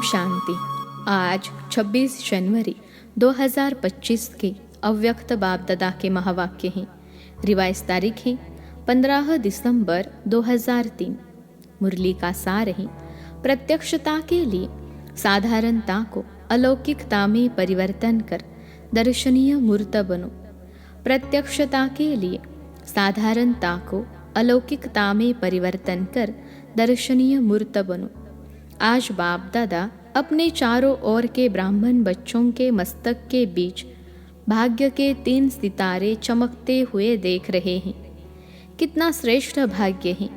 शांति। आज 26 जनवरी 2025 के अव्यक्त बाप दादा के महावाक्य हैं। रिवाइज तारीख है 15 दिसंबर 2003। मुरली का सार है, प्रत्यक्षता के लिए साधारणता को अलौकिकता में परिवर्तन कर दर्शनीय मूर्त बनो। प्रत्यक्षता के लिए साधारणता को अलौकिकता में परिवर्तन कर दर्शनीय मूर्त बनो। आज बाप दादा अपने चारों ओर के ब्राह्मण बच्चों के मस्तक के बीच भाग्य के 3 सितारे चमकते हुए देख रहे हैं। कितना श्रेष्ठ भाग्य है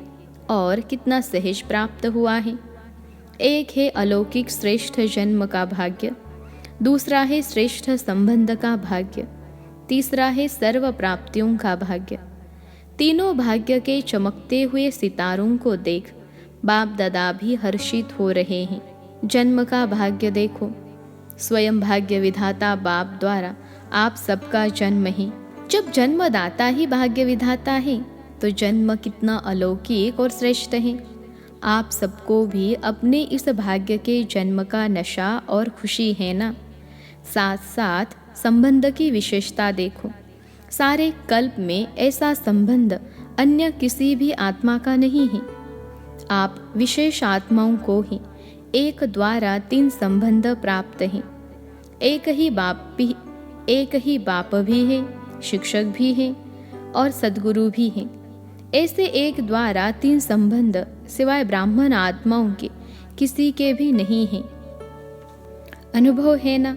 और कितना सहज प्राप्त हुआ है। एक है अलौकिक श्रेष्ठ जन्म का भाग्य, दूसरा है श्रेष्ठ संबंध का भाग्य, तीसरा है सर्व प्राप्तियों का भाग्य। तीनों भाग्य के चमकते हुए सितारों को देख बाप दादा भी हर्षित हो रहे हैं। जन्म का भाग्य देखो, स्वयं भाग्य विधाता बाप द्वारा आप सबका जन्म है। जब जन्मदाता ही भाग्य विधाता है तो जन्म कितना अलौकिक और श्रेष्ठ है। आप सबको भी अपने इस भाग्य के जन्म का नशा और खुशी है ना। साथ साथ संबंध की विशेषता देखो। सारे कल्प में ऐसा संबंध अन्य किसी भी आत्मा का नहीं है। आप विशेष आत्माओं को ही एक द्वारा 3 संबंध प्राप्त हैं। एक ही बाप भी है, शिक्षक भी है और सद्गुरु भी है। ऐसे एक द्वारा 3 संबंध सिवाय ब्राह्मण आत्माओं के किसी के भी नहीं है। अनुभव है ना।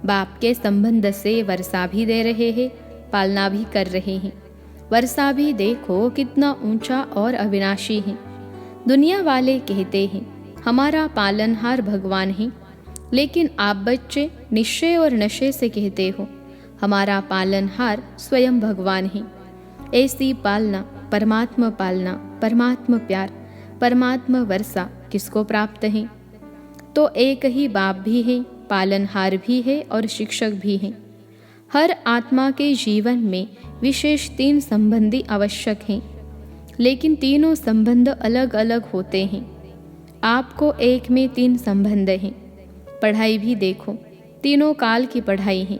बाप के संबंध से वर्षा भी दे रहे हैं, पालना भी कर रहे हैं। वर्षा भी देखो कितना ऊंचा और अविनाशी है। दुनिया वाले कहते हैं हमारा पालनहार भगवान है, लेकिन आप बच्चे निश्चय और नशे से कहते हो हमारा पालनहार स्वयं भगवान है। ऐसी पालना, परमात्मा प्यार, परमात्मा वर्षा किसको प्राप्त है? तो एक ही बाप भी है, पालनहार भी है और शिक्षक भी है। हर आत्मा के जीवन में विशेष 3 संबंधी आवश्यक हैं, लेकिन तीनों संबंध अलग अलग होते हैं। आपको एक में 3 संबंध हैं। पढ़ाई भी देखो, तीनों काल की पढ़ाई है।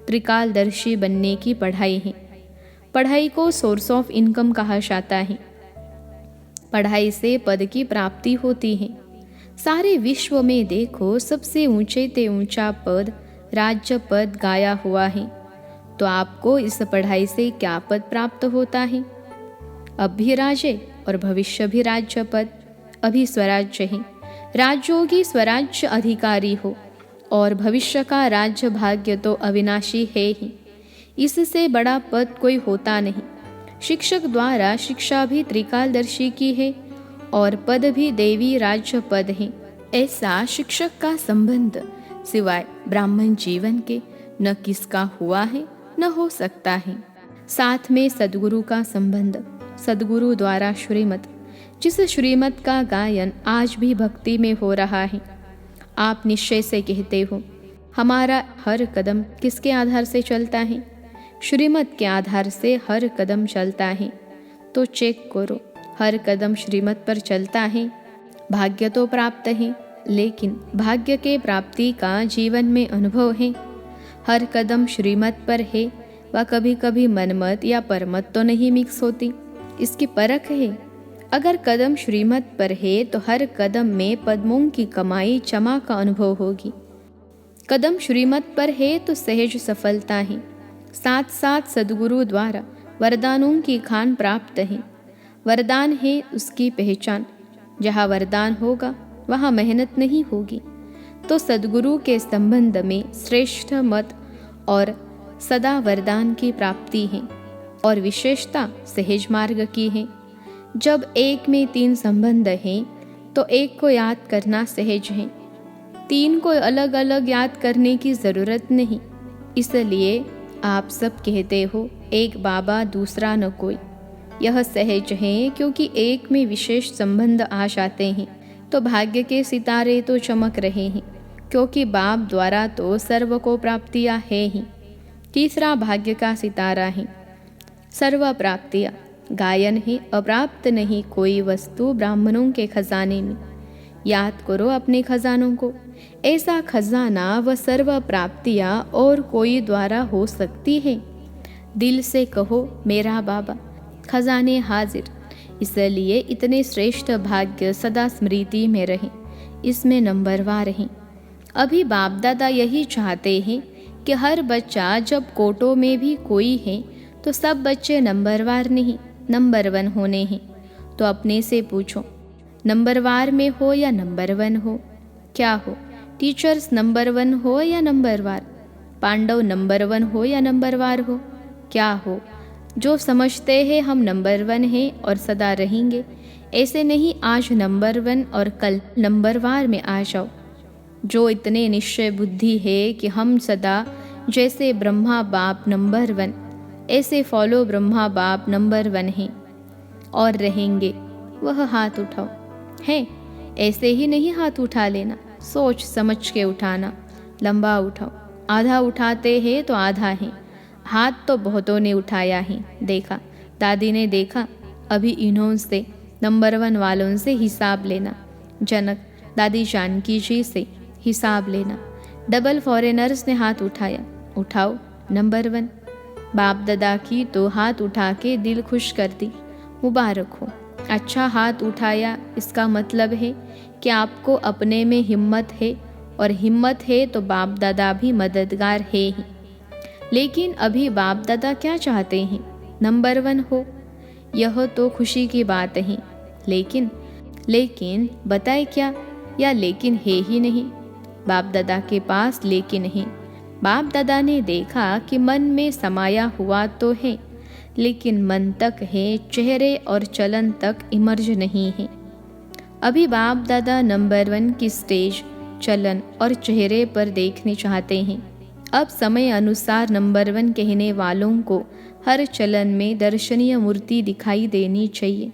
त्रिकालदर्शी बनने की पढ़ाई है। पढ़ाई को सोर्स ऑफ इनकम कहा जाता है। पढ़ाई से पद की प्राप्ति होती है। सारे विश्व में देखो सबसे ऊंचे ते ऊंचा पद राज्य पद गाया हुआ है। तो आपको इस पढ़ाई से क्या पद प्राप्त होता है? अब भी राज्य और भविष्य भी राज्य पद, अभी स्वराज्य है। राजयोगी स्वराज्य अधिकारी हो और भविष्य का राज्य भाग्य तो अविनाशी है ही। इससे बड़ा पद कोई होता नहीं। शिक्षक द्वारा शिक्षा भी त्रिकालदर्शी की है और पद भी देवी राज्य पद है। ऐसा शिक्षक का संबंध सिवाय ब्राह्मण जीवन के न किसका हुआ है न हो सकता है। साथ में सद्गुरु का संबंध, सद्गुरु द्वारा श्रीमत, जिस श्रीमत का गायन आज भी भक्ति में हो रहा है। आप निश्चय से कहते हो हमारा हर कदम किसके आधार से चलता है? श्रीमत के आधार से हर कदम चलता है। तो चेक करो, हर कदम श्रीमत पर चलता है। भाग्य तो प्राप्त है, लेकिन भाग्य के प्राप्ति का जीवन में अनुभव है। हर कदम श्रीमत पर है व कभी कभी मनमत या परमत तो नहीं मिक्स होती। इसकी परख है। अगर कदम श्रीमत पर है तो हर कदम में पद्मों की कमाई चमा का अनुभव होगी। कदम श्रीमत पर है तो सहज सफलता है। साथ साथ सद्गुरु द्वारा वरदानों की खान प्राप्त है। वरदान है उसकी पहचान। जहाँ वरदान होगा वहाँ मेहनत नहीं होगी। तो सद्गुरु के संबंध में श्रेष्ठ मत और सदा वरदान की प्राप्ति है और विशेषता सहज मार्ग की है। जब एक में 3 संबंध हैं तो एक को याद करना सहज है। 3 को अलग अलग याद करने की जरूरत नहीं। इसलिए आप सब कहते हो एक बाबा दूसरा न कोई। यह सहज है क्योंकि एक में विशेष संबंध आ जाते हैं तो भाग्य के सितारे तो चमक रहे हैं, क्योंकि बाप द्वारा तो सर्व को प्राप्तियां है ही। तीसरा भाग्य का सितारा है। सर्व प्राप्तियां गायन है, अप्राप्त नहीं कोई वस्तु ब्राह्मणों के खजाने में। याद करो अपने खजानों को। ऐसा खजाना व सर्व प्राप्तियाँ और कोई द्वारा हो सकती है? दिल से कहो मेरा बाबा, खजाने हाजिर। इसलिए इतने श्रेष्ठ भाग्य सदा स्मृति में रहें, इसमें नंबरवार रहें। अभी बाप दादा यही चाहते हैं कि हर बच्चा जब कोटों में भी कोई है तो सब बच्चे नंबरवार नहीं, नंबर 1 होने हैं। तो अपने से पूछो, नंबरवार में हो या नंबर 1 हो? क्या हो? टीचर्स नंबर 1 हो या नंबरवार? पांडव नंबर 1 हो या नंबरवार हो? क्या हो? जो समझते हैं हम नंबर 1 हैं और सदा रहेंगे, ऐसे नहीं आज नंबर 1 और कल नंबरवार में आ जाओ। जो इतने निश्चय बुद्धि है कि हम सदा जैसे ब्रह्मा बाप नंबर 1, ऐसे फॉलो ब्रह्मा बाप नंबर 1 हैं और रहेंगे, वह हाथ उठाओ। है ऐसे ही नहीं हाथ उठा लेना, सोच समझ के उठाना, लंबा उठाओ। आधा उठाते हैं तो आधा है, हाथ तो बहुतों ने उठाया है, देखा, दादी ने देखा। अभी इन्हों से नंबर 1 वालों से हिसाब लेना, जनक दादी जानकी जी से हिसाब लेना। डबल फॉरेनर्स ने हाथ उठाया, उठाओ नंबर 1। बाप दादा की तो हाथ उठा के दिल खुश कर दी, मुबारक हो। अच्छा हाथ उठाया, इसका मतलब है कि आपको अपने में हिम्मत है, और हिम्मत है तो बाप दादा भी मददगार है ही। लेकिन अभी बाप दादा क्या चाहते हैं? नंबर 1 हो। यह तो खुशी की बात है, लेकिन बताए क्या? या लेकिन है ही नहीं। बाप दादा के पास लेकिन है। बाप दादा ने देखा कि मन में समाया हुआ तो है, लेकिन मन तक है, चेहरे और चलन तक इमर्ज नहीं है। अभी बाप दादा नंबर 1 की स्टेज, चलन और चेहरे पर देखने चाहते हैं। अब समय अनुसार नंबर 1 कहने वालों को हर चलन में दर्शनीय मूर्ति दिखाई देनी चाहिए।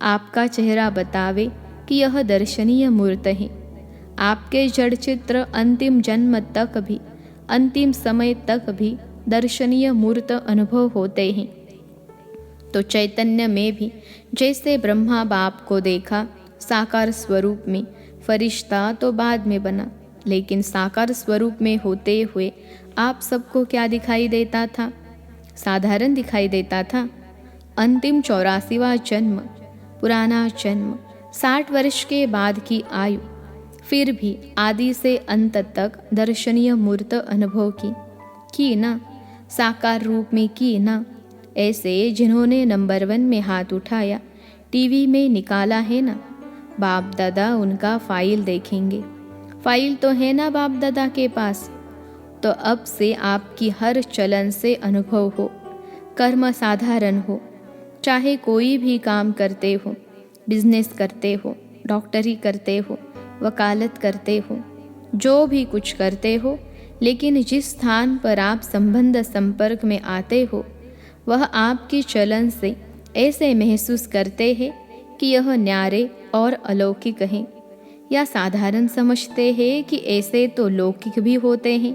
आपका चेहरा बतावे कि यह दर्शनीय मूर्त है। आपके जड़ चित्र अंतिम जन्म तक भी, अंतिम समय तक भी दर्शनीय मूर्त अनुभव होते हैं। तो चैतन्य में भी जैसे ब्रह्मा बाप को देखा साकार स्वरूप में, फरिश्ता तो बाद में बना, लेकिन साकार स्वरूप में होते हुए आप सबको क्या दिखाई देता था? साधारण दिखाई देता था। अंतिम 84वां जन्म, पुराना जन्म, 60 वर्ष के बाद की आयु, फिर भी आदि से अंत तक दर्शनीय मूर्त अनुभव की ना, साकार रूप में की ना। ऐसे जिन्होंने नंबर 1 में हाथ उठाया, टीवी में निकाला है ना, बाप दादा उनका फाइल देखेंगे। फाइल तो है ना बाप दादा के पास। तो अब से आपकी हर चलन से अनुभव हो, कर्म साधारण हो। चाहे कोई भी काम करते हो, बिजनेस करते हो, डॉक्टरी करते हो, वकालत करते हो, जो भी कुछ करते हो, लेकिन जिस स्थान पर आप संबंध संपर्क में आते हो, वह आपकी चलन से ऐसे महसूस करते हैं कि यह न्यारे और अलौकिक हैं, या साधारण समझते हैं कि ऐसे तो लौकिक भी होते हैं।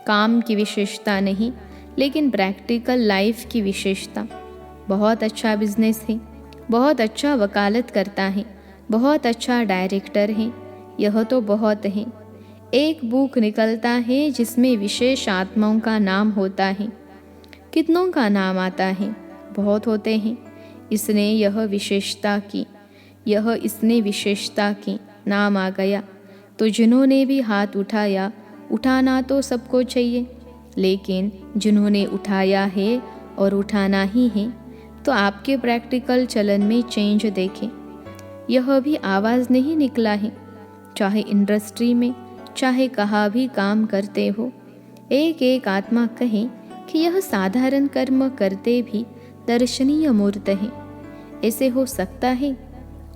काम की विशेषता नहीं, लेकिन प्रैक्टिकल लाइफ की विशेषता। बहुत अच्छा बिजनेस है, बहुत अच्छा वकालत करता है, बहुत अच्छा डायरेक्टर है, यह तो बहुत है। एक बुक निकलता है जिसमें विशेष आत्माओं का नाम होता है। कितनों का नाम आता है? बहुत होते हैं। इसने यह विशेषता की, यह इसने विशेषता की, नाम आ गया। तो जिन्होंने भी हाथ उठाया, उठाना तो सबको चाहिए, लेकिन जिन्होंने उठाया है और उठाना ही है, तो आपके प्रैक्टिकल चलन में चेंज देखें। यह भी आवाज़ नहीं निकला है। चाहे इंडस्ट्री में, चाहे कहाँ भी काम करते हो, एक एक आत्मा कहे कि यह साधारण कर्म करते भी दर्शनीय मूर्त है। ऐसे हो सकता है?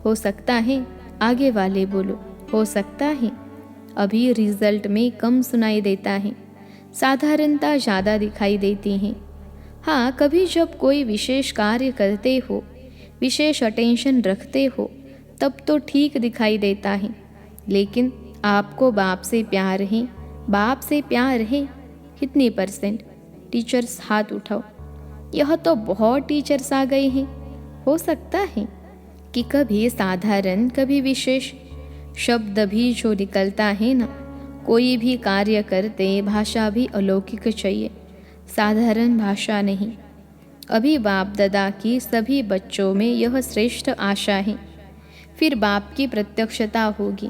हो सकता है? आगे वाले बोलो, हो सकता है? अभी रिजल्ट में कम सुनाई देता है, साधारणता ज़्यादा दिखाई देती है। हाँ, कभी जब कोई विशेष कार्य करते हो, विशेष अटेंशन रखते हो, तब तो ठीक दिखाई देता है। लेकिन आपको बाप से प्यार है, बाप से प्यार है कितनी %? टीचर्स हाथ उठाओ। यह तो बहुत टीचर्स आ गए हैं। हो सकता है कि कभी साधारण, कभी विशेष, शब्द भी जो निकलता है ना, कोई भी कार्य करते भाषा भी अलौकिक चाहिए, साधारण भाषा नहीं। अभी बाप दादा की सभी बच्चों में यह श्रेष्ठ आशा है। फिर बाप की प्रत्यक्षता होगी।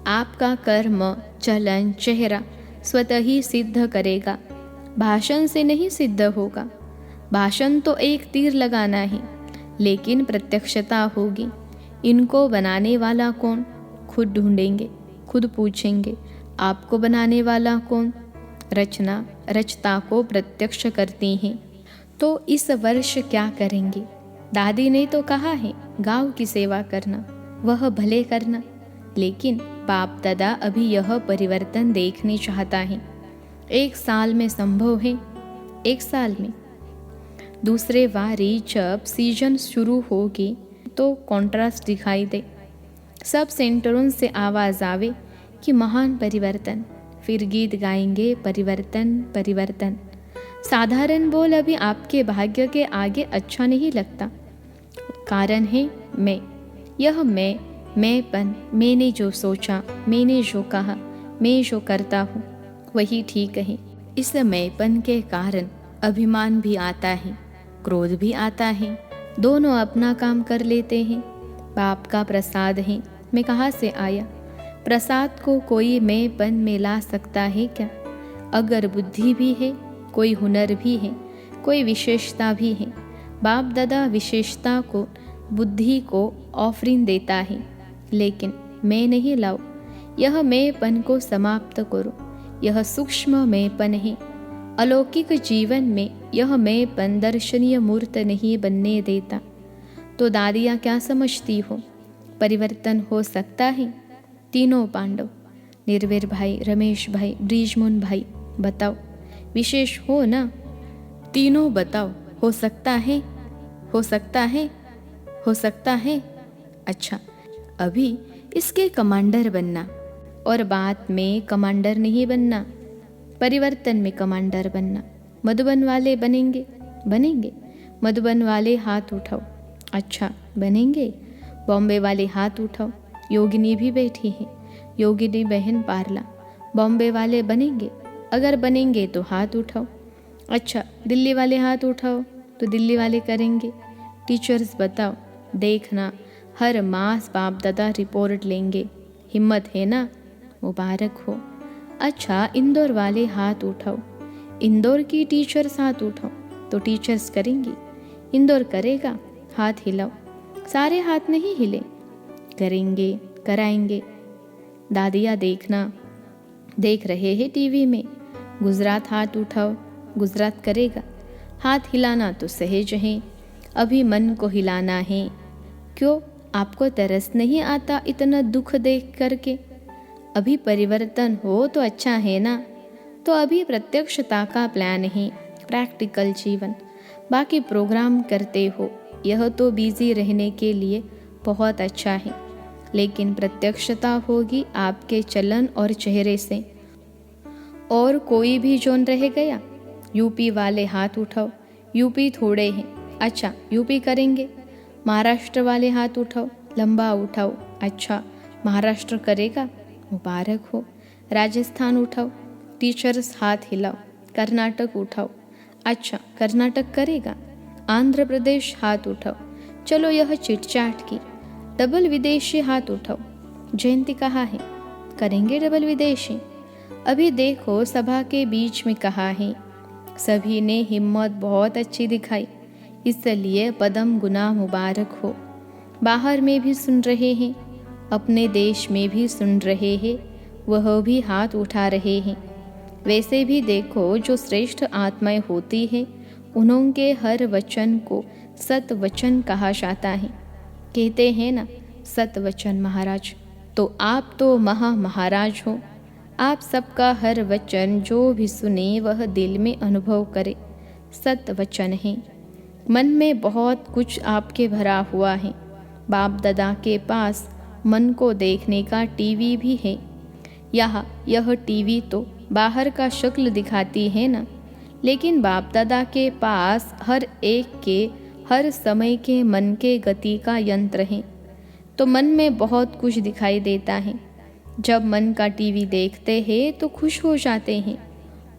आपका कर्म, चलन, चेहरा स्वतः ही सिद्ध करेगा, भाषण से नहीं सिद्ध होगा। भाषण तो एक तीर लगाना है, लेकिन प्रत्यक्षता होगी। इनको बनाने वाला कौन? खुद ढूंढेंगे, खुद पूछेंगे, आपको बनाने वाला कौन? रचना रचता को प्रत्यक्ष करती हैं। तो इस वर्ष क्या करेंगे? दादी ने तो कहा है गांव की सेवा करना, वह भले करना, लेकिन बाप दादा अभी यह परिवर्तन देखने चाहता है। 1 साल में संभव है, 1 साल में। दूसरे बारी जब सीजन शुरू होगी तो कॉन्ट्रास्ट दिखाई दे, सब सेंटरों से आवाज़ आवे कि महान परिवर्तन। फिर गीत गाएंगे परिवर्तन परिवर्तन। साधारण बोल अभी आपके भाग्य के आगे अच्छा नहीं लगता। कारण है मैं, यह मैंपन, मैंने जो सोचा, मैंने जो कहा, मैं जो करता हूँ वही ठीक है। इस मैंपन के कारण अभिमान भी आता है, क्रोध भी आता है, दोनों अपना काम कर लेते हैं। बाप का प्रसाद है, मैं कहाँ से आया? प्रसाद को कोई मैंपन में ला सकता है क्या? अगर बुद्धि भी है, कोई हुनर भी है, कोई विशेषता भी है, बाप दादा विशेषता को, बुद्धि को ऑफरिंग देता है, लेकिन मैं नहीं लाओ। यह मैंपन को समाप्त करो। यह सूक्ष्म मैंपन है। अलौकिक जीवन में यह मैंपन दर्शनीय मूर्त नहीं बनने देता। तो दादियाँ क्या समझती हो? परिवर्तन हो सकता है? तीनों पांडव, निर्वीर भाई, रमेश भाई, ब्रिजमोहन भाई, बताओ, विशेष हो ना? तीनों बताओ, हो सकता है? हो सकता है? हो सकता है? अच्छा, अभी इसके कमांडर बनना और बाद में कमांडर नहीं बनना, परिवर्तन में कमांडर बनना। मधुबन वाले बनेंगे? बनेंगे। मधुबन वाले हाथ उठाओ। अच्छा, बनेंगे। बॉम्बे वाले हाथ उठाओ। योगिनी भी बैठी है, योगिनी बहन पारला। बॉम्बे वाले बनेंगे? अगर बनेंगे तो हाथ उठाओ। अच्छा, दिल्ली वाले हाथ उठाओ, तो दिल्ली वाले करेंगे। टीचर्स बताओ, देखना हर मास बाप दादा रिपोर्ट लेंगे। हिम्मत है ना? मुबारक हो। अच्छा, इंदौर वाले हाथ उठाओ। इंदौर की टीचर्स हाथ उठाओ, तो टीचर्स करेंगी। इंदौर करेगा? हाथ हिलाओ। सारे हाथ नहीं हिले, करेंगे, कराएंगे। दादिया देखना, देख रहे हैं टीवी में। गुजरात हाथ उठाओ, गुजरात करेगा? हाथ हिलाना तो सहज है, अभी मन को हिलाना है। क्यों, आपको तरस नहीं आता इतना दुख देख करके? अभी परिवर्तन हो तो अच्छा है ना? तो अभी प्रत्यक्षता का प्लान है, प्रैक्टिकल जीवन। बाकी प्रोग्राम करते हो, यह तो बिजी रहने के लिए बहुत अच्छा है, लेकिन प्रत्यक्षता होगी आपके चलन और चेहरे से। और कोई भी जोन रह गया? यूपी वाले हाथ उठाओ। यूपी थोड़े हैं। अच्छा, यूपी करेंगे। महाराष्ट्र वाले हाथ उठाओ, लंबा उठाओ। अच्छा, महाराष्ट्र करेगा? मुबारक हो। राजस्थान उठाओ, टीचर्स हाथ हिलाओ। कर्नाटक उठाओ। अच्छा, कर्नाटक करेगा? आंध्र प्रदेश हाथ उठाओ। चलो, यह चिटचाट की। डबल विदेशी हाथ उठाओ। जयंती कहाँ है? करेंगे डबल विदेशी? अभी देखो, सभा के बीच में कहा है। सभी ने हिम्मत बहुत अच्छी दिखाई, इसलिए पदम गुना मुबारक हो। बाहर में भी सुन रहे हैं, अपने देश में भी सुन रहे हैं, वह भी हाथ उठा रहे हैं। वैसे भी देखो, जो श्रेष्ठ आत्माएं होती है, उनके हर वचन को सत वचन कहा जाता है। कहते हैं ना, सत वचन महाराज। तो आप तो महाराज हो। आप सबका हर वचन जो भी सुने वह दिल में अनुभव करे, सत वचन है। मन में बहुत कुछ आपके भरा हुआ है। बाप दादा के पास मन को देखने का टीवी भी है। यह टीवी तो बाहर का शक्ल दिखाती है ना, लेकिन बाप दादा के पास हर एक के हर समय के मन के गति का यंत्र है। तो मन में बहुत कुछ दिखाई देता है। जब मन का टीवी देखते हैं तो खुश हो जाते हैं।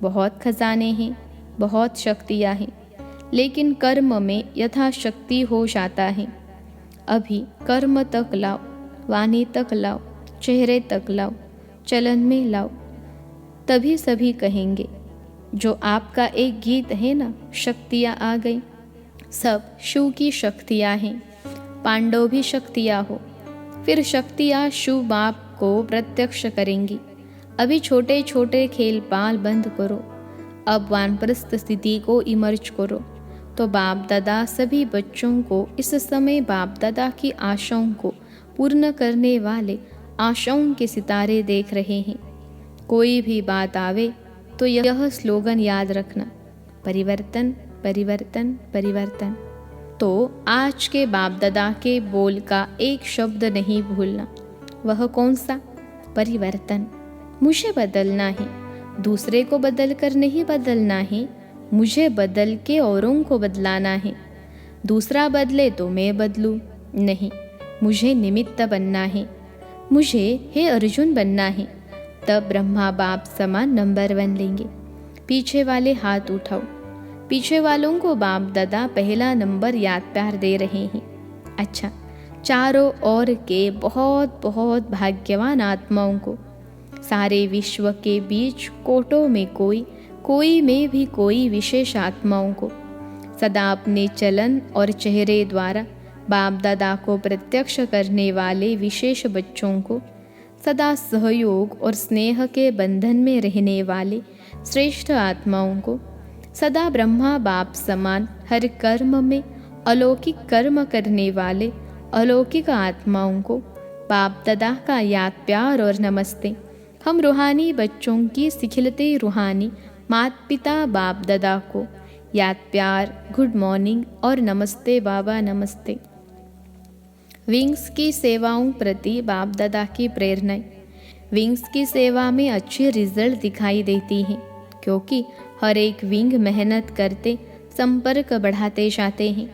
बहुत खजाने हैं, बहुत शक्तियाँ हैं, लेकिन कर्म में यथाशक्ति हो जाता है। अभी कर्म तक लाओ, वाणी तक लाओ, चेहरे तक लाओ, चलन में लाओ, तभी सभी कहेंगे। जो आपका एक गीत है ना, शक्तियाँ आ गई, सब शिव की शक्तियाँ हैं। पांडव भी शक्तियाँ हो, फिर शक्तियाँ शिव बाप को प्रत्यक्ष करेंगी। अभी छोटे छोटे खेल पाल बंद करो, अब वानप्रस्थ स्थिति को इमर्ज करो। तो बाप दादा सभी बच्चों को इस समय बाप दादा की आशाओं को पूर्ण करने वाले आशाओं के सितारे देख रहे हैं। कोई भी बात आवे तो यह स्लोगन याद रखना, परिवर्तन परिवर्तन परिवर्तन। तो आज के बाप दादा के बोल का एक शब्द नहीं भूलना। वह कौन सा? परिवर्तन। मुझे बदलना है, दूसरे को बदल कर नहीं बदलना है, मुझे बदल के औरों को बदलाना है। दूसरा बदले तो मैं बदलूं नहीं, मुझे निमित्त बनना है, मुझे हे अर्जुन बनना है। तब ब्रह्मा बाप समान नंबर 1 लेंगे। पीछे वाले हाथ उठाओ। पीछे वालों को बाप दादा पहला नंबर याद प्यार दे रहे हैं। अच्छा, चारों ओर के बहुत बहुत भाग्यवान आत्माओं को, सारे विश्व के बीच कोटों में कोई में भी कोई विशेष आत्माओं को, सदा अपने चलन और चेहरे द्वारा बाप दादा को प्रत्यक्ष करने वाले विशेष बच्चों को, सदा सहयोग और स्नेह के बंधन में रहने वाले श्रेष्ठ आत्माओं को, सदा ब्रह्मा बाप समान हर कर्म में अलौकिक कर्म करने वाले अलौकिक आत्माओं को बाप दादा का याद प्यार और नमस्ते। हम रूहानी बच्चों की सिखिलते रूहानी माता पिता बाप दादा को याद प्यार, गुड मॉर्निंग और नमस्ते बाबा नमस्ते। विंग्स की सेवाओं प्रति बाप दादा की प्रेरणाएं। विंग्स की सेवा में अच्छे रिजल्ट दिखाई देती हैं, क्योंकि हर एक विंग मेहनत करते संपर्क बढ़ाते जाते हैं।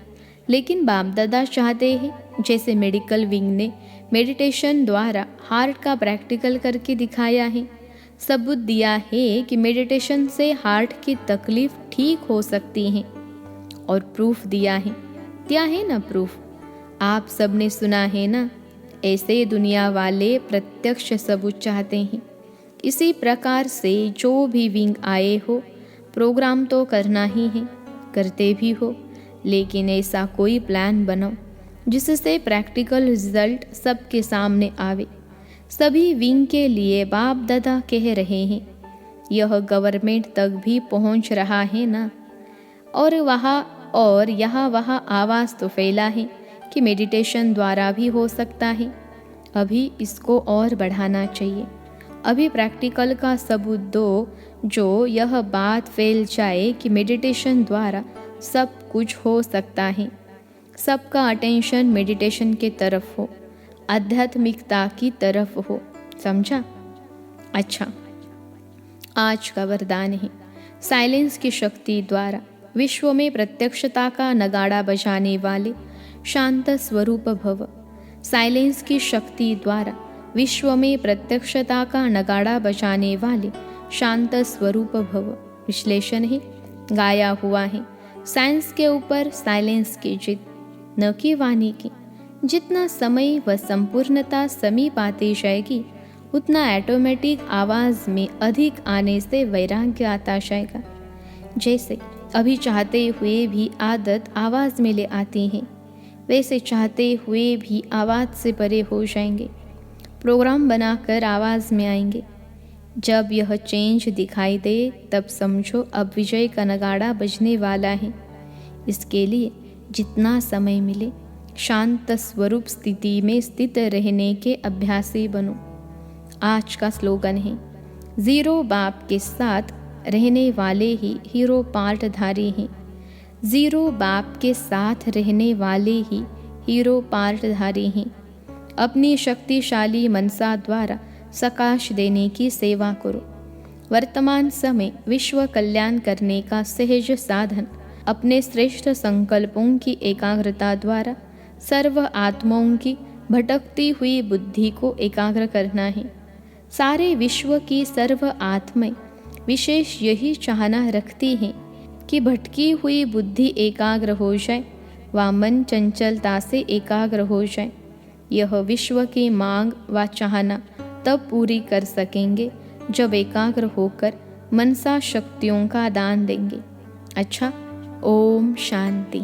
लेकिन बाप दादा चाहते हैं जैसे मेडिकल विंग ने मेडिटेशन द्वारा हार्ट का प्रैक्टिकल करके दिखाया है, सबूत दिया है कि मेडिटेशन से हार्ट की तकलीफ ठीक हो सकती है, और प्रूफ दिया है ना प्रूफ। आप सबने सुना है ना, ऐसे दुनिया वाले प्रत्यक्ष सबूत चाहते हैं। इसी प्रकार से जो भी विंग आए हो, प्रोग्राम तो करना ही है, करते भी हो, लेकिन ऐसा कोई प्लान बनाओ जिससे प्रैक्टिकल रिजल्ट सबके सामने आवे। सभी विंग के लिए बाप दादा कह रहे हैं, यह गवर्नमेंट तक भी पहुंच रहा है ना, और यहाँ वहाँ आवाज़ तो फैला है कि मेडिटेशन द्वारा भी हो सकता है। अभी इसको और बढ़ाना चाहिए। अभी प्रैक्टिकल का सबूत दो, जो यह बात फैल जाए कि मेडिटेशन द्वारा सब कुछ हो सकता है। सबका अटेंशन मेडिटेशन के तरफ हो, आध्यात्मिकता की तरफ हो, समझा? अच्छा, आज का वरदान है, साइलेंस की शक्ति द्वारा विश्व में प्रत्यक्षता का नगाड़ा बजाने वाले शांत स्वरूप भव। साइलेंस की शक्ति द्वारा विश्व में प्रत्यक्षता का नगाड़ा बजाने वाले शांत स्वरूप भव। विश्लेषण है, गाया हुआ है, साइंस के ऊपर साइलेंस की जीत, न कि वाणी की। जितना समय व संपूर्णता समीप आती जाएगी, उतना ऑटोमेटिक आवाज़ में अधिक आने से वैराग्य आता जाएगा। जैसे अभी चाहते हुए भी आदत आवाज़ में ले आती है, वैसे चाहते हुए भी आवाज़ से परे हो जाएंगे, प्रोग्राम बनाकर आवाज़ में आएंगे। जब यह चेंज दिखाई दे तब समझो अब विजय का नगाड़ा बजने वाला है। इसके लिए जितना समय मिले शांत स्वरूप स्थिति में स्थित रहने के अभ्यासी बनो। आज का स्लोगन है, जीरो बाप के साथ रहने वाले ही हीरो पार्टधारी हैं। जीरो बाप के साथ रहने वाले ही हीरो पार्टधारी हैं। अपनी शक्तिशाली मनसा द्वारा सकाश देने की सेवा करो। वर्तमान समय विश्व कल्याण करने का सहज साधन अपने श्रेष्ठ संकल्पों की एकाग्रता द्वारा सर्व आत्माओं की भटकती हुई बुद्धि को एकाग्र करना है। सारे विश्व की सर्व आत्माएं विशेष यही चाहना रखती हैं कि भटकी हुई बुद्धि एकाग्र हो जाए व मन चंचलता से एकाग्र हो जाए। यह विश्व की मांग व चाहना तब पूरी कर सकेंगे जब एकाग्र होकर मनसा शक्तियों का दान देंगे। अच्छा, ओम शांति।